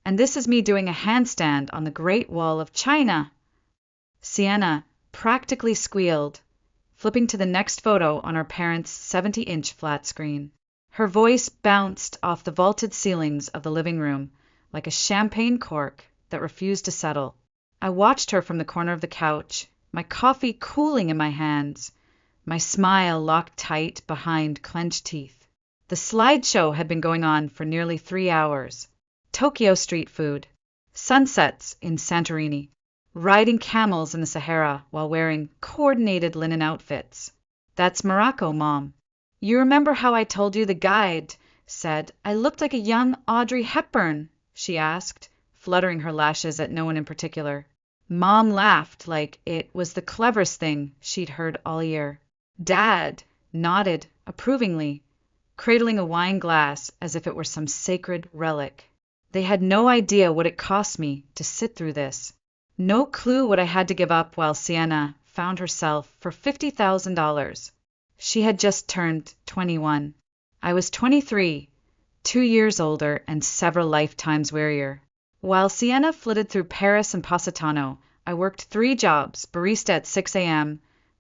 And this is me doing a handstand on the Great Wall of China. Sienna practically squealed, flipping to the next photo on our parents' 70-inch flat screen. Her voice bounced off the vaulted ceilings of the living room like a champagne cork that refused to settle. I watched her from the corner of the couch, my coffee cooling in my hands, my smile locked tight behind clenched teeth. The slideshow had been going on for nearly 3 hours. Tokyo street food, sunsets in Santorini, riding camels in the Sahara while wearing coordinated linen outfits. That's Morocco, Mom. You remember how I told you the guide said I looked like a young Audrey Hepburn? She asked, fluttering her lashes at no one in particular. Mom laughed like it was the cleverest thing she'd heard all year. Dad nodded approvingly, cradling a wine glass as if it were some sacred relic. They had no idea what it cost me to sit through this. No clue what I had to give up while Sienna found herself for $50,000. She had just turned 21. I was 23, 2 years older and several lifetimes wearier. While Sienna flitted through Paris and Positano, I worked 3 jobs, barista at 6 a.m.,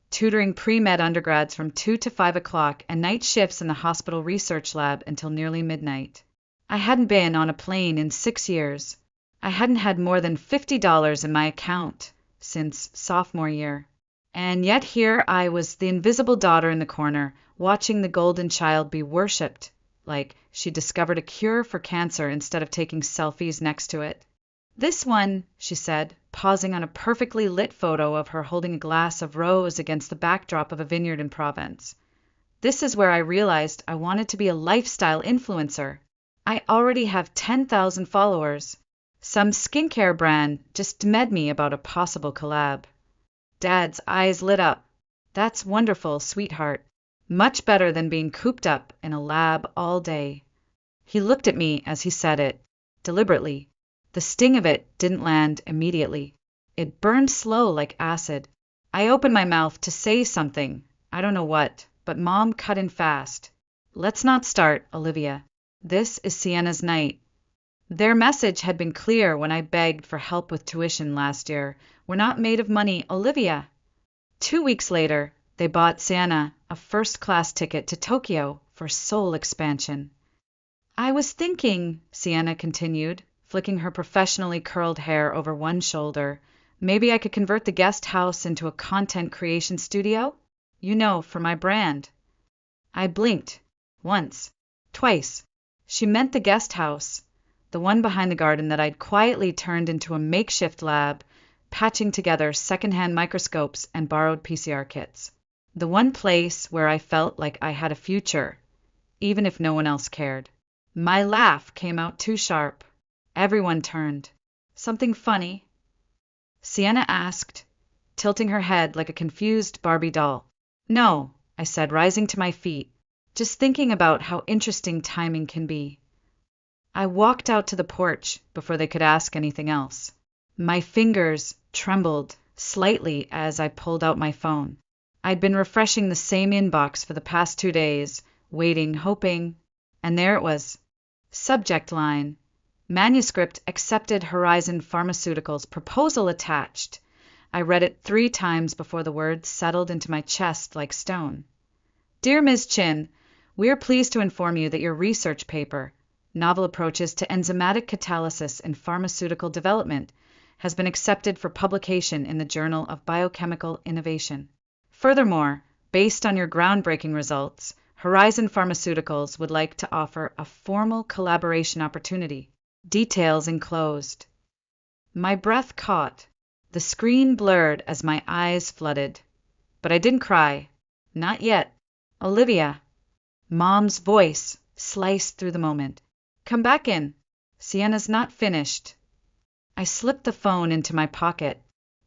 tutoring pre-med undergrads from 2 to 5 o'clock, and night shifts in the hospital research lab until nearly midnight. I hadn't been on a plane in 6 years. I hadn't had more than $50 in my account since sophomore year. And yet here I was, the invisible daughter in the corner, watching the golden child be worshipped, like she discovered a cure for cancer instead of taking selfies next to it. This one, she said, pausing on a perfectly lit photo of her holding a glass of rose against the backdrop of a vineyard in Provence. This is where I realized I wanted to be a lifestyle influencer. I already have 10,000 followers. Some skincare brand just DM'd me about a possible collab. Dad's eyes lit up. That's wonderful, sweetheart. Much better than being cooped up in a lab all day. He looked at me as he said it, deliberately. The sting of it didn't land immediately. It burned slow like acid. I opened my mouth to say something, I don't know what, but Mom cut in fast. Let's not start, Olivia. This is Sienna's night. Their message had been clear when I begged for help with tuition last year. We're not made of money, Olivia. 2 weeks later, they bought Sienna a first-class ticket to Tokyo for soul expansion. I was thinking, Sienna continued, flicking her professionally curled hair over one shoulder, maybe I could convert the guest house into a content creation studio? You know, for my brand. I blinked. Once. Twice. She meant the guest house, the one behind the garden that I'd quietly turned into a makeshift lab, patching together secondhand microscopes and borrowed PCR kits. The one place where I felt like I had a future, even if no one else cared. My laugh came out too sharp. Everyone turned. Something funny? Sienna asked, tilting her head like a confused Barbie doll. No, I said, rising to my feet, just thinking about how interesting timing can be. I walked out to the porch before they could ask anything else. My fingers trembled slightly as I pulled out my phone. I'd been refreshing the same inbox for the past 2 days, waiting, hoping, and there it was. Subject line: Manuscript accepted. Horizon Pharmaceuticals proposal attached. I read it 3 times before the words settled into my chest like stone. Dear Ms. Chin, we are pleased to inform you that your research paper, Novel Approaches to Enzymatic Catalysis in Pharmaceutical Development, has been accepted for publication in the Journal of Biochemical Innovation. Furthermore, based on your groundbreaking results, Horizon Pharmaceuticals would like to offer a formal collaboration opportunity. Details enclosed. My breath caught. The screen blurred as my eyes flooded. But I didn't cry. Not yet. Olivia. Mom's voice sliced through the moment. Come back in. Sienna's not finished. I slipped the phone into my pocket.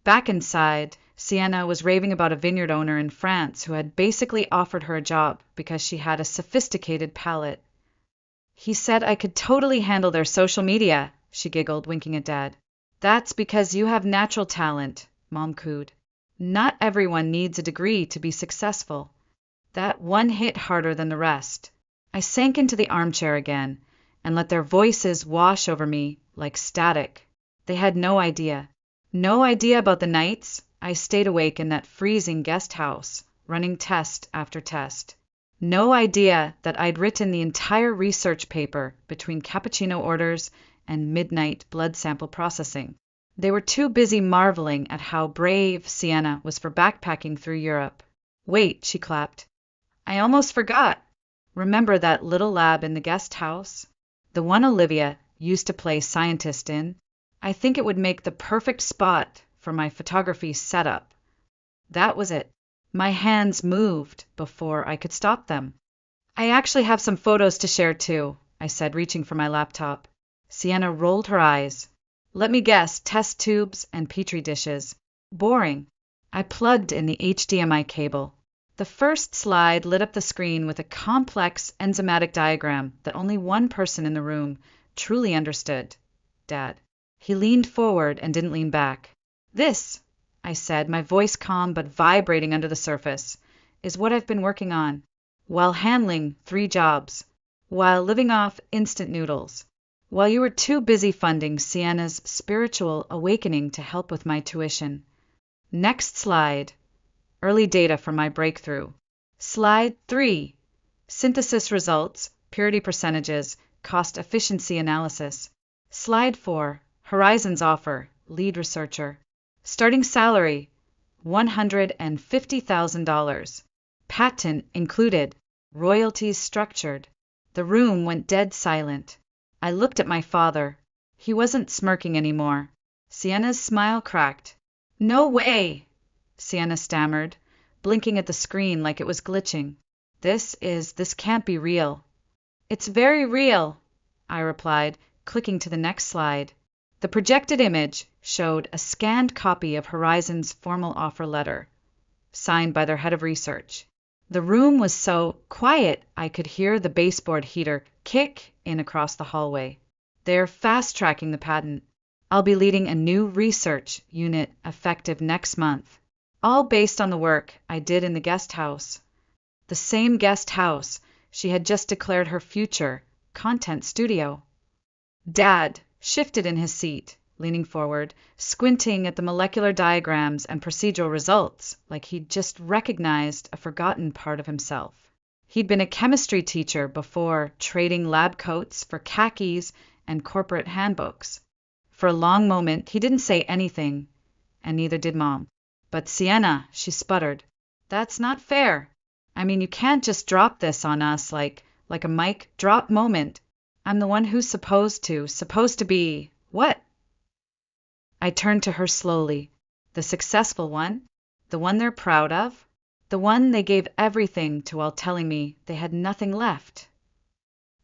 Back inside, Sienna was raving about a vineyard owner in France who had basically offered her a job because she had a sophisticated palate. He said I could totally handle their social media, she giggled, winking at Dad. That's because you have natural talent, Mom cooed. Not everyone needs a degree to be successful. That one hit harder than the rest. I sank into the armchair again, and let their voices wash over me like static. They had no idea. No idea about the nights I stayed awake in that freezing guest house, running test after test. No idea that I'd written the entire research paper between cappuccino orders and midnight blood sample processing. They were too busy marveling at how brave Sienna was for backpacking through Europe. Wait, she clapped. I almost forgot. Remember that little lab in the guest house? The one Olivia used to play scientist in? I think it would make the perfect spot for my photography setup. That was it. My hands moved before I could stop them. I actually have some photos to share too, I said, reaching for my laptop. Sienna rolled her eyes. Let me guess, test tubes and petri dishes. Boring. I plugged in the HDMI cable. The first slide lit up the screen with a complex enzymatic diagram that only one person in the room truly understood. Dad. He leaned forward and didn't lean back. This, I said, my voice calm but vibrating under the surface, is what I've been working on, while handling 3 jobs, while living off instant noodles, while you were too busy funding Sienna's spiritual awakening to help with my tuition. Next slide. Early data from my breakthrough. Slide 3. Synthesis results, purity percentages, cost efficiency analysis. Slide 4. Horizons offer, lead researcher. Starting salary, $150,000. Patent included. Royalties structured. The room went dead silent. I looked at my father. He wasn't smirking anymore. Sienna's smile cracked. No way, Sienna stammered, blinking at the screen like it was glitching. This can't be real. It's very real, I replied, clicking to the next slide. The projected image showed a scanned copy of Horizon's formal offer letter, signed by their head of research. The room was so quiet I could hear the baseboard heater kick in across the hallway. They're fast-tracking the patent. I'll be leading a new research unit effective next month, all based on the work I did in the guest house. The same guest house she had just declared her future content studio. Dad shifted in his seat, leaning forward, squinting at the molecular diagrams and procedural results like he'd just recognized a forgotten part of himself. He'd been a chemistry teacher before trading lab coats for khakis and corporate handbooks. For a long moment, he didn't say anything, and neither did Mom. But Sienna, she sputtered, that's not fair. I mean, you can't just drop this on us like a mic drop moment. I'm the one who's supposed to be, what? I turned to her slowly. The successful one? The one they're proud of? The one they gave everything to while telling me they had nothing left?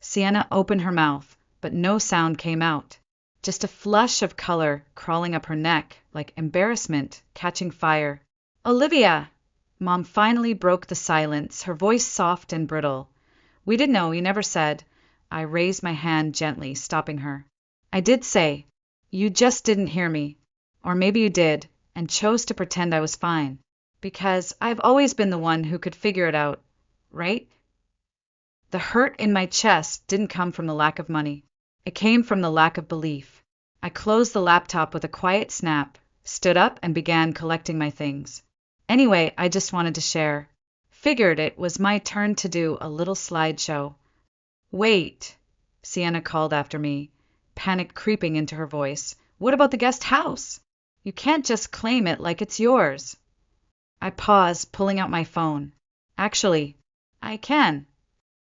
Sienna opened her mouth, but no sound came out. Just a flush of color crawling up her neck, like embarrassment catching fire. Olivia! Mom finally broke the silence, her voice soft and brittle. We didn't know, you never said. I raised my hand gently, stopping her. I did say, you just didn't hear me. Or maybe you did, and chose to pretend I was fine. Because I've always been the one who could figure it out, right? The hurt in my chest didn't come from the lack of money. It came from the lack of belief. I closed the laptop with a quiet snap, stood up, and began collecting my things. Anyway, I just wanted to share. Figured it was my turn to do a little slideshow. Wait, Sienna called after me, panic creeping into her voice. What about the guest house? You can't just claim it like it's yours. I paused, pulling out my phone. Actually, I can.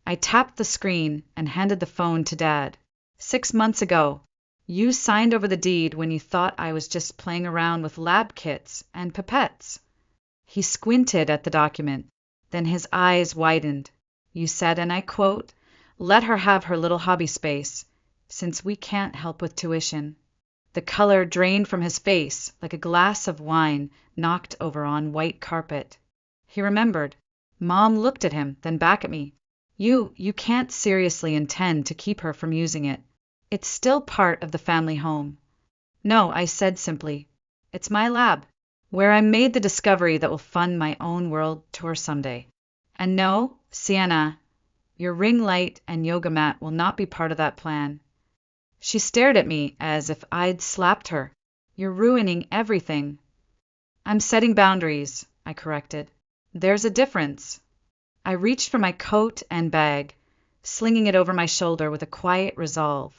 I tapped the screen and handed the phone to Dad. 6 months ago, you signed over the deed when you thought I was just playing around with lab kits and pipettes. He squinted at the document, then his eyes widened. You said, and I quote, let her have her little hobby space, since we can't help with tuition. The color drained from his face like a glass of wine knocked over on white carpet. He remembered. Mom looked at him, then back at me. You can't seriously intend to keep her from using it. It's still part of the family home. No, I said simply. It's my lab, where I made the discovery that will fund my own world tour someday. And no, Sienna, Your ring light and yoga mat will not be part of that plan." She stared at me as if I'd slapped her. "You're ruining everything." "I'm setting boundaries," I corrected. "There's a difference." I reached for my coat and bag, slinging it over my shoulder with a quiet resolve.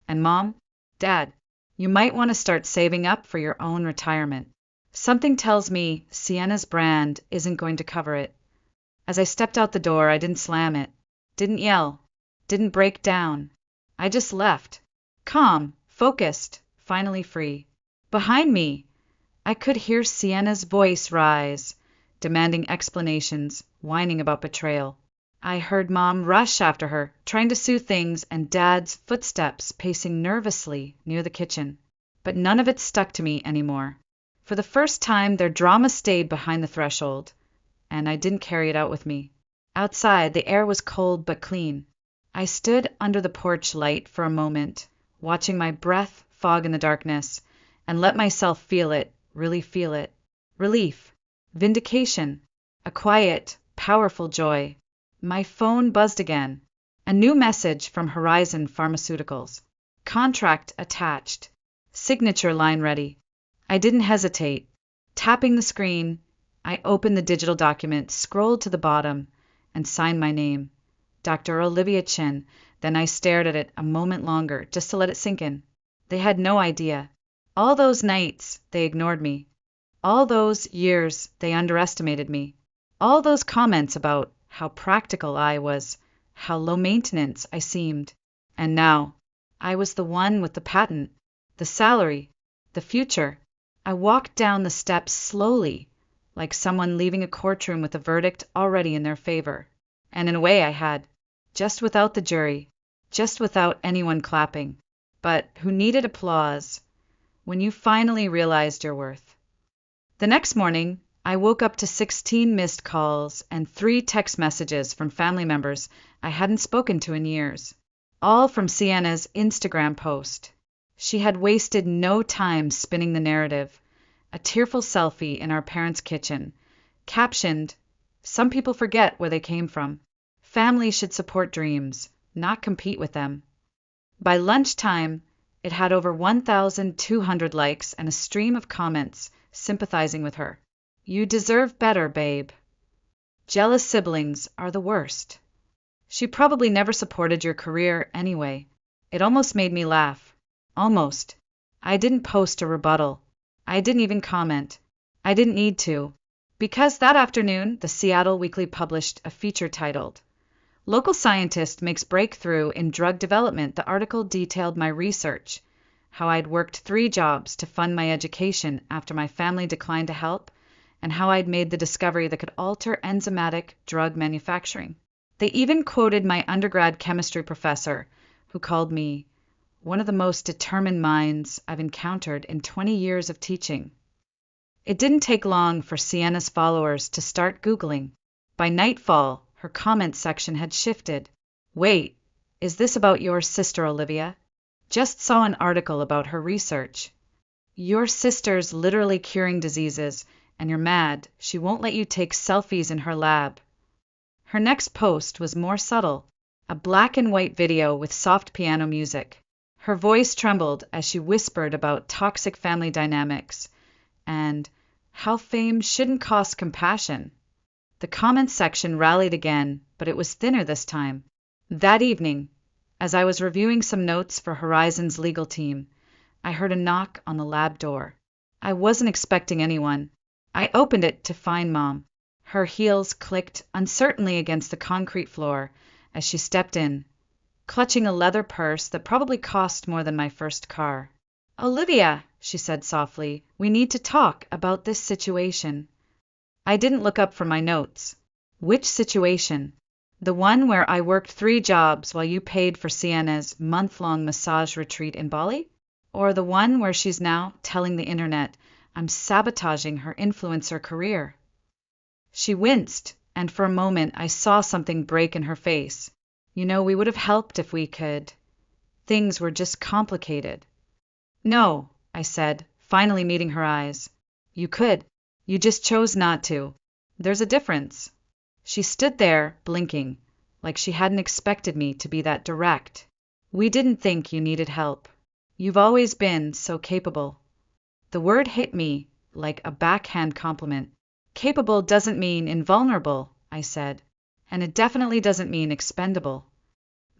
"And Mom, Dad, you might want to start saving up for your own retirement. Something tells me Sienna's brand isn't going to cover it." As I stepped out the door, I didn't slam it, didn't yell, didn't break down. I just left, calm, focused, finally free. Behind me, I could hear Sienna's voice rise, demanding explanations, whining about betrayal. I heard Mom rush after her, trying to soothe things, and Dad's footsteps pacing nervously near the kitchen. But none of it stuck to me anymore. For the first time, their drama stayed behind the threshold, and I didn't carry it out with me. Outside, the air was cold but clean. I stood under the porch light for a moment, watching my breath fog in the darkness, and let myself feel it, really feel it. Relief, vindication, a quiet, powerful joy. My phone buzzed again. A new message from Horizon Pharmaceuticals. Contract attached. Signature line ready. I didn't hesitate. Tapping the screen, I opened the digital document, scrolled to the bottom, and signed my name. Dr. Olivia Chin. Then I stared at it a moment longer, just to let it sink in. They had no idea. All those nights, they ignored me. All those years, they underestimated me. All those comments about how practical I was, how low maintenance I seemed. And now, I was the one with the patent, the salary, the future. I walked down the steps slowly, like someone leaving a courtroom with a verdict already in their favor. And in a way I had, just without the jury, just without anyone clapping. But who needed applause when you finally realized your worth? The next morning, I woke up to 16 missed calls and 3 text messages from family members I hadn't spoken to in years, all from Sienna's Instagram post. She had wasted no time spinning the narrative, a tearful selfie in our parents' kitchen, captioned, "Some people forget where they came from. Families should support dreams, not compete with them." By lunchtime, it had over 1,200 likes and a stream of comments sympathizing with her. "You deserve better, babe." "Jealous siblings are the worst." "She probably never supported your career anyway." It almost made me laugh. Almost. I didn't post a rebuttal. I didn't even comment. I didn't need to. Because that afternoon, the Seattle Weekly published a feature titled, "Local Scientist Makes Breakthrough in Drug Development." The article detailed my research, how I'd worked 3 jobs to fund my education after my family declined to help, and how I'd made the discovery that could alter enzymatic drug manufacturing. They even quoted my undergrad chemistry professor, who called me one of the most determined minds I've encountered in 20 years of teaching. It didn't take long for Sienna's followers to start Googling. By nightfall, her comment section had shifted. "Wait, is this about your sister Olivia? Just saw an article about her research. Your sister's literally curing diseases, and you're mad she won't let you take selfies in her lab." Her next post was more subtle, a black and white video with soft piano music. Her voice trembled as she whispered about toxic family dynamics and how fame shouldn't cost compassion. The comments section rallied again, but it was thinner this time. That evening, as I was reviewing some notes for Horizon's legal team, I heard a knock on the lab door. I wasn't expecting anyone. I opened it to find Mom. Her heels clicked uncertainly against the concrete floor as she stepped in, clutching a leather purse that probably cost more than my first car. "Olivia," she said softly, "we need to talk about this situation." I didn't look up from my notes. Which situation? The one where I worked 3 jobs while you paid for Sienna's month-long massage retreat in Bali? Or the one where she's now telling the internet I'm sabotaging her influencer career? She winced, and for a moment I saw something break in her face. "You know, we would have helped if we could. Things were just complicated." "No," I said, finally meeting her eyes. "You could. You just chose not to. There's a difference." She stood there, blinking, like she hadn't expected me to be that direct. We didn't think you needed help. You've always been so capable. The word hit me like a backhand compliment. Capable doesn't mean invulnerable, I said, and it definitely doesn't mean expendable.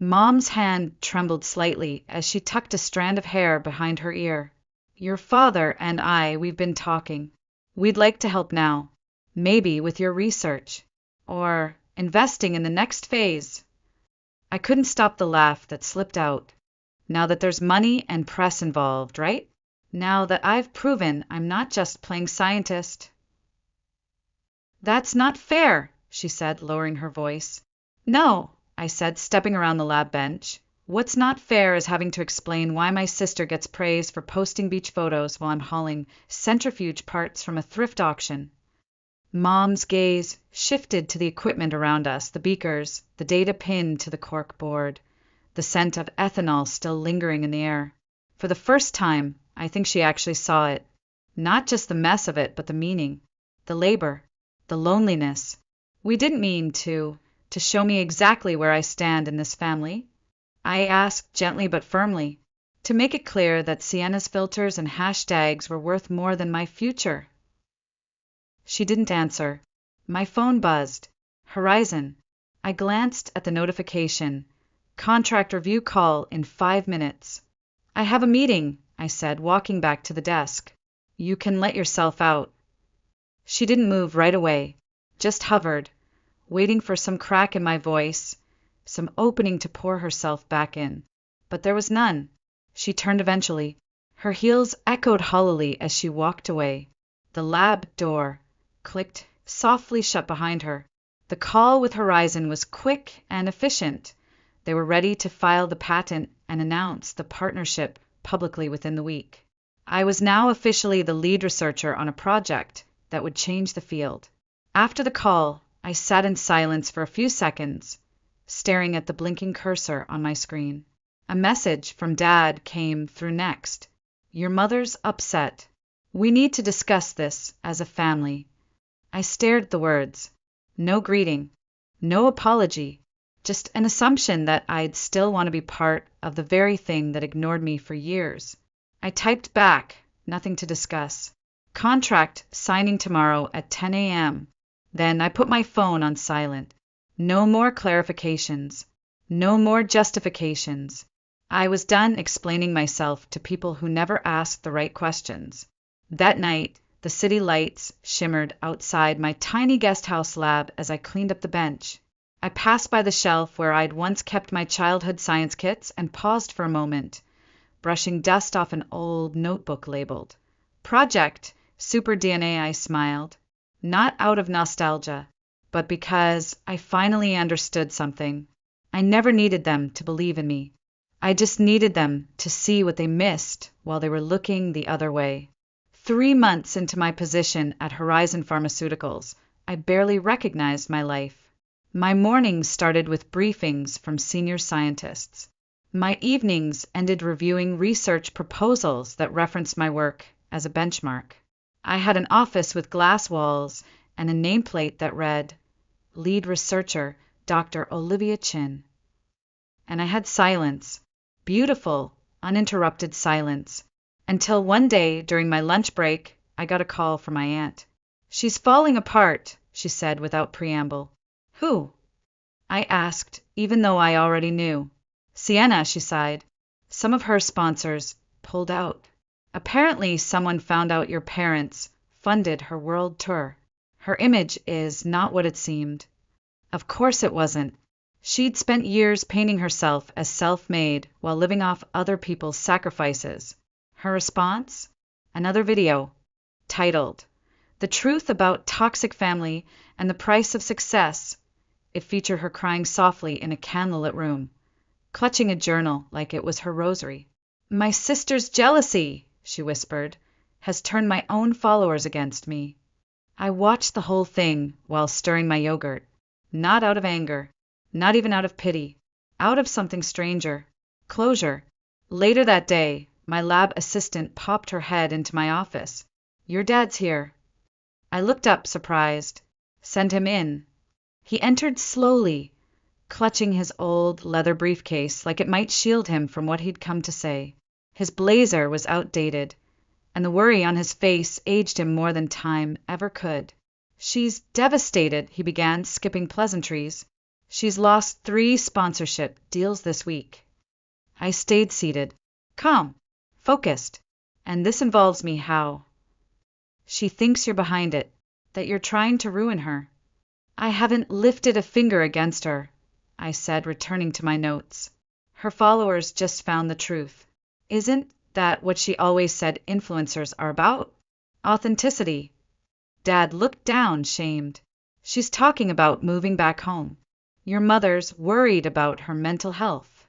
Mom's hand trembled slightly as she tucked a strand of hair behind her ear. Your father and we've been talking. We'd like to help now. Maybe with your research. Or investing in the next phase. I couldn't stop the laugh that slipped out. Now that there's money and press involved, right? Now that I've proven I'm not just playing scientist. That's not fair, she said, lowering her voice. No, I said, stepping around the lab bench. What's not fair is having to explain why my sister gets praised for posting beach photos while I'm hauling centrifuge parts from a thrift auction. Mom's gaze shifted to the equipment around us, the beakers, the data pinned to the cork board, the scent of ethanol still lingering in the air. For the first time, I think she actually saw it. Not just the mess of it, but the meaning, the labor, the loneliness. We didn't mean to show me exactly where I stand in this family. I asked gently but firmly, to make it clear that Sienna's filters and hashtags were worth more than my future. She didn't answer. My phone buzzed. Horizon. I glanced at the notification. Contract review call in 5 minutes. I have a meeting, I said, walking back to the desk. You can let yourself out. She didn't move right away, just hovered, waiting for some crack in my voice, some opening to pour herself back in. But there was none. She turned eventually. Her heels echoed hollowly as she walked away. The lab door clicked softly shut behind her. The call with Horizon was quick and efficient. They were ready to file the patent and announce the partnership publicly within the week. I was now officially the lead researcher on a project that would change the field. After the call, I sat in silence for a few seconds, staring at the blinking cursor on my screen. A message from Dad came through next. Your mother's upset. We need to discuss this as a family. I stared at the words. No greeting, no apology, just an assumption that I'd still want to be part of the very thing that ignored me for years. I typed back, nothing to discuss. Contract signing tomorrow at 10 a.m. Then I put my phone on silent. No more clarifications. No more justifications. I was done explaining myself to people who never asked the right questions. That night, the city lights shimmered outside my tiny guest house lab as I cleaned up the bench. I passed by the shelf where I'd once kept my childhood science kits and paused for a moment, brushing dust off an old notebook labeled Project Super DNA. I smiled, not out of nostalgia, but because I finally understood something. I never needed them to believe in me. I just needed them to see what they missed while they were looking the other way. 3 months into my position at Horizon Pharmaceuticals, I barely recognized my life. My mornings started with briefings from senior scientists. My evenings ended reviewing research proposals that referenced my work as a benchmark. I had an office with glass walls and a nameplate that read, Lead Researcher, Dr. Olivia Chin. And I had silence, beautiful, uninterrupted silence, until one day during my lunch break, I got a call from my aunt. She's falling apart, she said without preamble. Who? I asked, even though I already knew. Sienna, she sighed. Some of her sponsors pulled out. Apparently, someone found out your parents funded her world tour. Her image is not what it seemed. Of course it wasn't. She'd spent years painting herself as self-made while living off other people's sacrifices. Her response? Another video, titled, The Truth About Toxic Family and the Price of Success. It featured her crying softly in a candlelit room, clutching a journal like it was her rosary. My sister's jealousy, she whispered, has turned my own followers against me. I watched the whole thing while stirring my yogurt, not out of anger, not even out of pity, out of something stranger, closure. Later that day, my lab assistant popped her head into my office. Your dad's here. I looked up, surprised. Send him in. He entered slowly, clutching his old leather briefcase like it might shield him from what he'd come to say. His blazer was outdated, and the worry on his face aged him more than time ever could. "She's devastated," he began, skipping pleasantries. "She's lost 3 sponsorship deals this week." I stayed seated, calm, focused, and this involves me how. "She thinks you're behind it, that you're trying to ruin her." "I haven't lifted a finger against her," I said, returning to my notes. "Her followers just found the truth. Isn't that what she always said influencers are about? Authenticity." Dad looked down, shamed. "She's talking about moving back home. Your mother's worried about her mental health."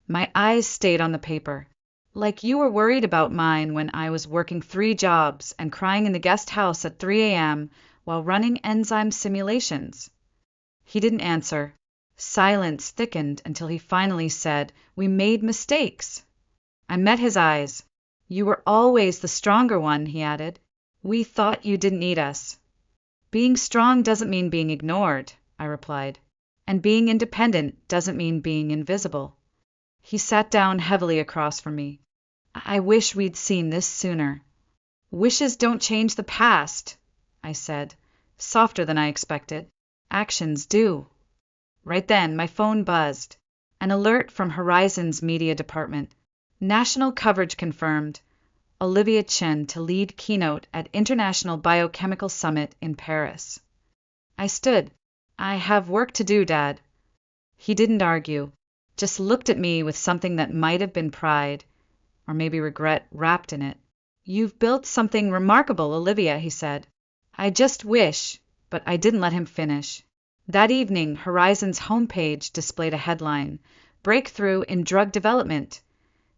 My eyes stayed on the paper. "Like you were worried about mine when I was working 3 jobs and crying in the guest house at 3 a.m. while running enzyme simulations." He didn't answer. Silence thickened until he finally said, "We made mistakes." I met his eyes. "You were always the stronger one," he added. "We thought you didn't need us." "Being strong doesn't mean being ignored," I replied. "And being independent doesn't mean being invisible." He sat down heavily across from me. "I wish we'd seen this sooner." "Wishes don't change the past," I said, softer than I expected. "Actions do." Right then, my phone buzzed. An alert from Horizon's media department. "National coverage confirmed. Olivia Chen to lead keynote at International Biochemical Summit in Paris." I stood. "I have work to do, Dad." He didn't argue, just looked at me with something that might have been pride, or maybe regret, wrapped in it. "You've built something remarkable, Olivia," he said. "I just wish," but I didn't let him finish. That evening, Horizon's homepage displayed a headline, "Breakthrough in Drug Development.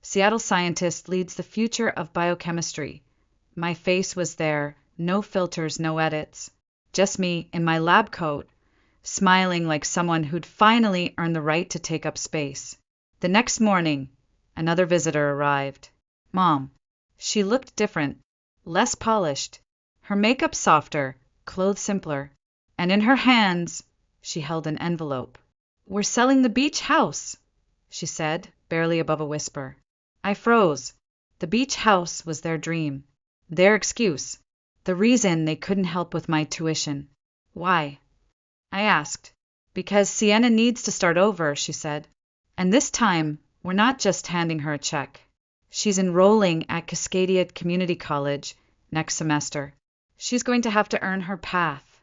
Seattle Scientist Leads the Future of Biochemistry." My face was there, no filters, no edits. Just me in my lab coat, smiling like someone who'd finally earned the right to take up space. The next morning, another visitor arrived. Mom. She looked different, less polished, her makeup softer, clothes simpler, and in her hands she held an envelope. "We're selling the beach house," she said, barely above a whisper. I froze. The beach house was their dream, their excuse, the reason they couldn't help with my tuition. "Why?" I asked. "Because Sienna needs to start over," she said. "And this time, we're not just handing her a check. She's enrolling at Cascadia Community College next semester. She's going to have to earn her path."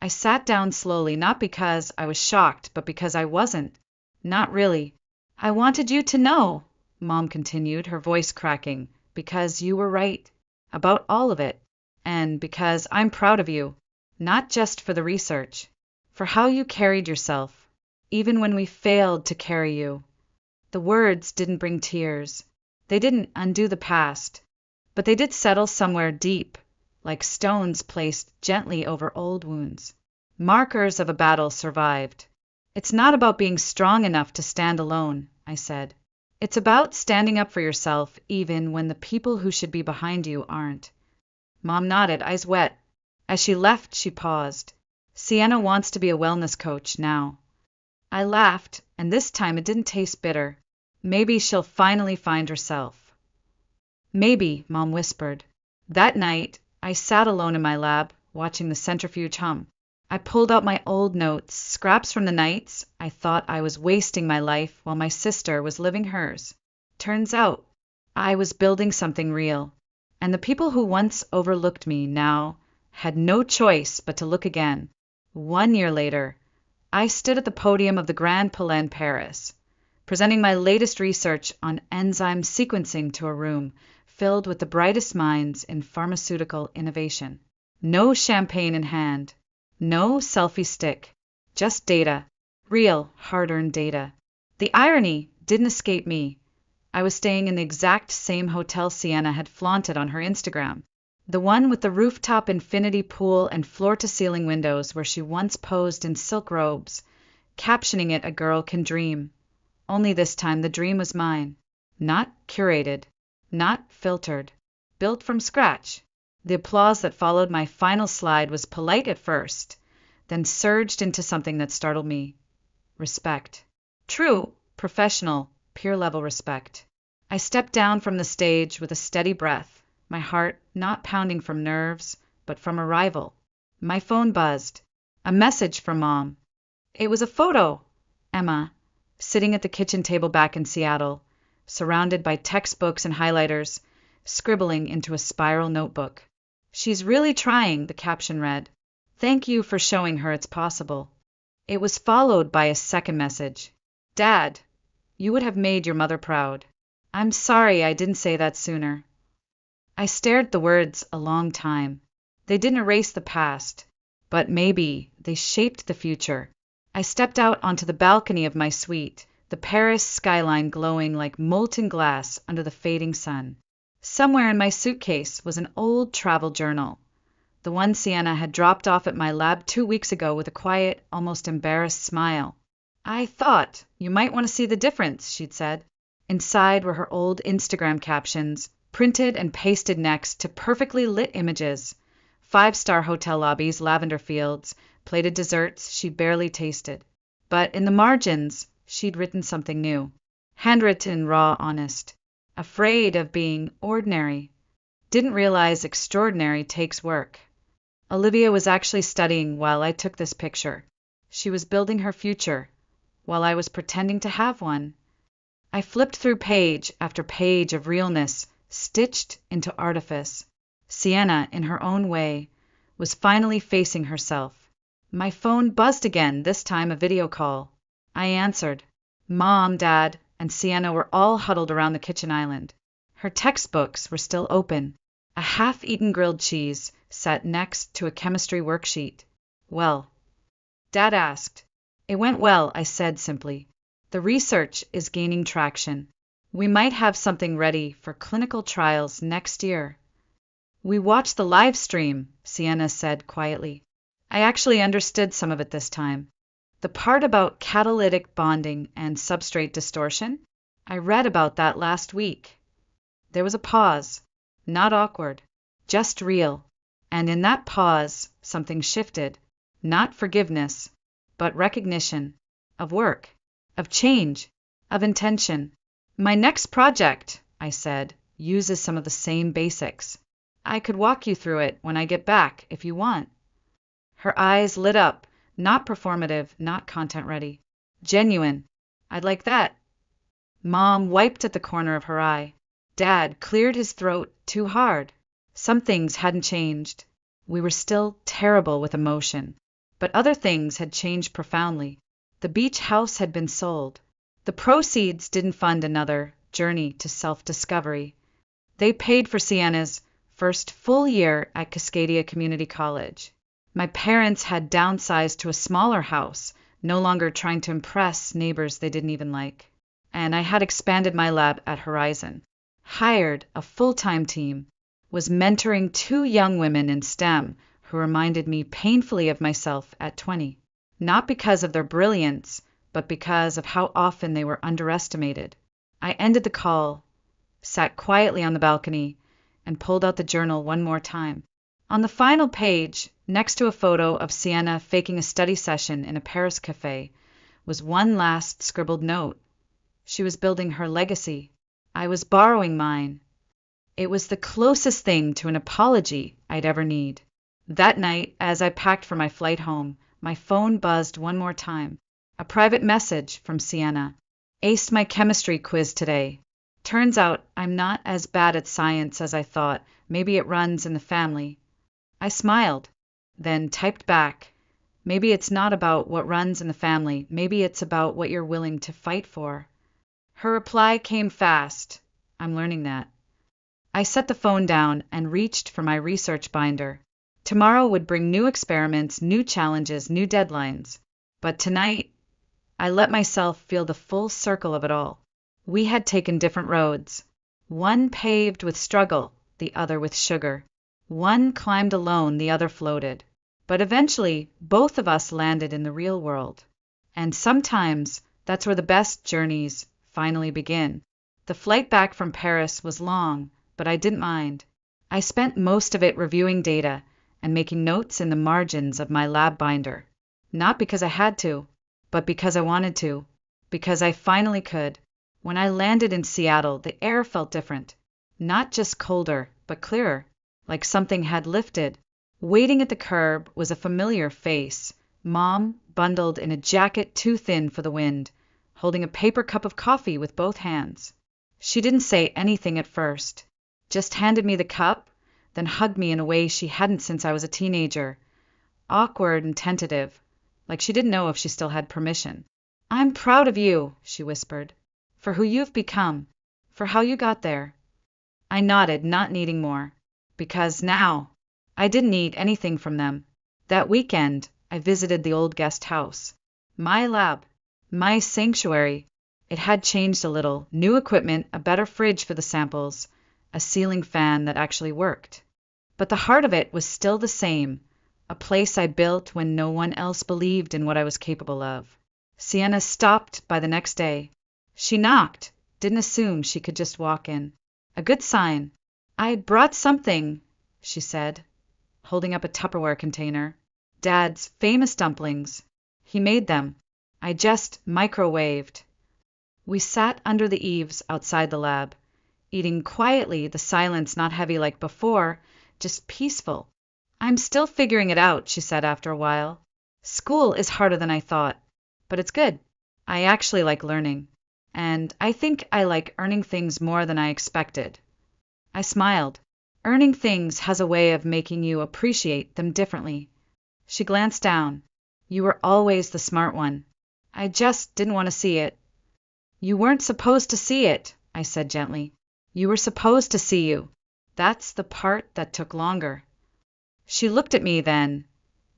I sat down slowly, not because I was shocked, but because I wasn't. "Not really. I wanted you to know," Mom continued, her voice cracking, "because you were right about all of it. And because I'm proud of you, not just for the research, for how you carried yourself, even when we failed to carry you." The words didn't bring tears. They didn't undo the past, but they did settle somewhere deep, like stones placed gently over old wounds. Markers of a battle survived. "It's not about being strong enough to stand alone," I said. "It's about standing up for yourself even when the people who should be behind you aren't." Mom nodded, eyes wet. As she left, she paused. "Sienna wants to be a wellness coach now." I laughed, and this time it didn't taste bitter. "Maybe she'll finally find herself." "Maybe," Mom whispered. That night, I sat alone in my lab, watching the centrifuge hum. I pulled out my old notes, scraps from the nights I thought I was wasting my life while my sister was living hers. Turns out, I was building something real, and the people who once overlooked me now had no choice but to look again. 1 year later, I stood at the podium of the Grand Palais in Paris, presenting my latest research on enzyme sequencing to a room filled with the brightest minds in pharmaceutical innovation. No champagne in hand, no selfie stick, just data, real, hard-earned data. The irony didn't escape me. I was staying in the exact same hotel Sienna had flaunted on her Instagram, the one with the rooftop infinity pool and floor-to-ceiling windows where she once posed in silk robes, captioning it "A Girl Can Dream." Only this time the dream was mine, not curated, not filtered, built from scratch. The applause that followed my final slide was polite at first, then surged into something that startled me. Respect. True, professional, peer-level respect. I stepped down from the stage with a steady breath, my heart not pounding from nerves, but from arrival. My phone buzzed. A message from Mom. It was a photo. Emma, sitting at the kitchen table back in Seattle, surrounded by textbooks and highlighters, scribbling into a spiral notebook. She's really trying, the caption read. Thank you for showing her it's possible. It was followed by a second message. Dad, you would have made your mother proud. I'm sorry I didn't say that sooner. I stared at the words a long time. They didn't erase the past, but maybe they shaped the future. I stepped out onto the balcony of my suite, the Paris skyline glowing like molten glass under the fading sun. Somewhere in my suitcase was an old travel journal, the one Sienna had dropped off at my lab 2 weeks ago with a quiet, almost embarrassed smile. I thought you might want to see the difference, she'd said. Inside were her old Instagram captions, printed and pasted next to perfectly lit images. 5-star hotel lobbies, lavender fields, plated desserts she'd barely tasted. But in the margins, she'd written something new. Handwritten, raw, honest. Afraid of being ordinary. Didn't realize extraordinary takes work. Olivia was actually studying while I took this picture. She was building her future, while I was pretending to have one. I flipped through page after page of realness, stitched into artifice. Sienna, in her own way, was finally facing herself. My phone buzzed again, this time a video call. I answered. Mom, Dad, and Sienna were all huddled around the kitchen island. Her textbooks were still open. A half-eaten grilled cheese sat next to a chemistry worksheet. Well, Dad asked. It went well, I said simply. The research is gaining traction. We might have something ready for clinical trials next year. We watched the live stream, Sienna said quietly. I actually understood some of it this time. The part about catalytic bonding and substrate distortion? I read about that last week. There was a pause. Not awkward, just real. And in that pause, something shifted. Not forgiveness, but recognition. Of work. Of change. Of intention. My next project, I said, uses some of the same basics. I could walk you through it when I get back, if you want. Her eyes lit up, not performative, not content-ready. Genuine. I'd like that. Mom wiped at the corner of her eye. Dad cleared his throat too hard. Some things hadn't changed. We were still terrible with emotion. But other things had changed profoundly. The beach house had been sold. The proceeds didn't fund another journey to self-discovery. They paid for Sienna's first full year at Cascadia Community College. My parents had downsized to a smaller house, no longer trying to impress neighbors they didn't even like. And I had expanded my lab at Horizon. Hired a full-time team, was mentoring 2 young women in STEM who reminded me painfully of myself at 20, not because of their brilliance, but because of how often they were underestimated. I ended the call, sat quietly on the balcony, and pulled out the journal one more time. On the final page, next to a photo of Sienna faking a study session in a Paris cafe, was one last scribbled note. She was building her legacy. I was borrowing mine. It was the closest thing to an apology I'd ever need. That night, as I packed for my flight home, my phone buzzed one more time. A private message from Sienna. Aced my chemistry quiz today. Turns out I'm not as bad at science as I thought. Maybe it runs in the family. I smiled, then typed back. Maybe it's not about what runs in the family. Maybe it's about what you're willing to fight for. Her reply came fast. I'm learning that. I set the phone down and reached for my research binder. Tomorrow would bring new experiments, new challenges, new deadlines. But tonight, I let myself feel the full circle of it all. We had taken different roads. One paved with struggle, the other with sugar. One climbed alone, the other floated. But eventually, both of us landed in the real world. And sometimes, that's where the best journeys finally begin. The flight back from Paris was long, but I didn't mind. I spent most of it reviewing data and making notes in the margins of my lab binder. Not because I had to, but because I wanted to. Because I finally could. When I landed in Seattle, the air felt different. Not just colder, but clearer, like something had lifted. Waiting at the curb was a familiar face, Mom, bundled in a jacket too thin for the wind, holding a paper cup of coffee with both hands. She didn't say anything at first, just handed me the cup, then hugged me in a way she hadn't since I was a teenager. Awkward and tentative, like she didn't know if she still had permission. "I'm proud of you," she whispered, "for who you've become, for how you got there." I nodded, not needing more, because now I didn't need anything from them. That weekend, I visited the old guest house. My lab, my sanctuary. It had changed a little, new equipment, a better fridge for the samples, a ceiling fan that actually worked. But the heart of it was still the same, a place I built when no one else believed in what I was capable of. Sienna stopped by the next day. She knocked, didn't assume she could just walk in. A good sign. "I brought something," she said, holding up a Tupperware container. "Dad's famous dumplings. He made them. I just microwaved." We sat under the eaves outside the lab, eating quietly, the silence not heavy like before, just peaceful. "I'm still figuring it out," she said after a while. "School is harder than I thought, but it's good. I actually like learning, and I think I like earning things more than I expected." I smiled. Earning things has a way of making you appreciate them differently. She glanced down. "You were always the smart one. I just didn't want to see it." "You weren't supposed to see it," I said gently. "You were supposed to see you. That's the part that took longer." She looked at me then,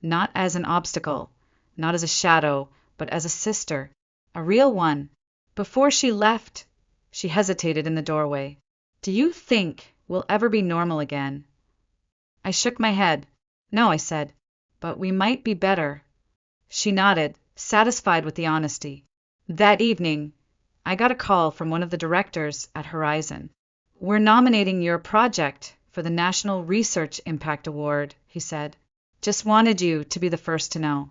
not as an obstacle, not as a shadow, but as a sister, a real one. Before she left, she hesitated in the doorway. "Do you think we'll ever be normal again?" I shook my head. "No," I said, "but we might be better." She nodded, satisfied with the honesty. That evening, I got a call from one of the directors at Horizon. "We're nominating your project for the National Research Impact Award," he said. "Just wanted you to be the first to know."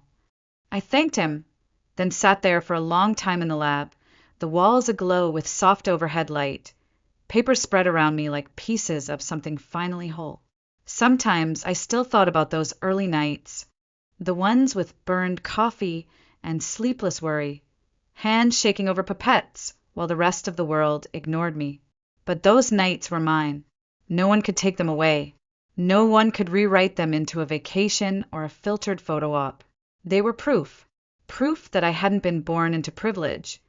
I thanked him, then sat there for a long time in the lab, the walls aglow with soft overhead light, paper spread around me like pieces of something finally whole. Sometimes I still thought about those early nights, the ones with burned coffee and sleepless worry, hands shaking over pipettes while the rest of the world ignored me. But those nights were mine. No one could take them away. No one could rewrite them into a vacation or a filtered photo op. They were proof that I hadn't been born into privilege,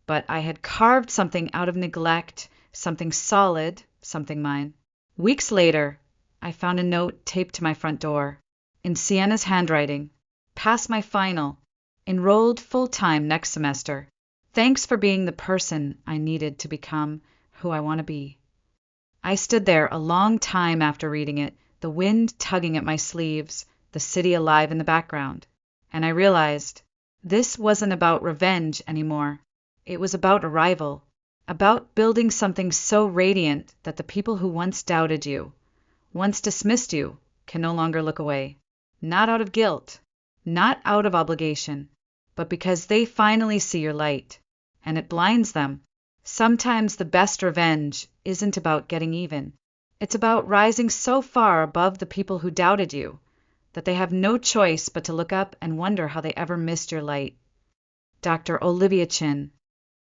but I had carved something out of neglect, something solid, something mine. Weeks later, I found a note taped to my front door, in Sienna's handwriting. "Passed my final. Enrolled full-time next semester. Thanks for being the person I needed to become who I want to be." I stood there a long time after reading it, the wind tugging at my sleeves, the city alive in the background. And I realized this wasn't about revenge anymore. It was about arrival, about building something so radiant that the people who once doubted you, once dismissed you, can no longer look away. Not out of guilt, not out of obligation, but because they finally see your light, and it blinds them. Sometimes the best revenge isn't about getting even. It's about rising so far above the people who doubted you that they have no choice but to look up and wonder how they ever missed your light. Dr. Olivia Chin.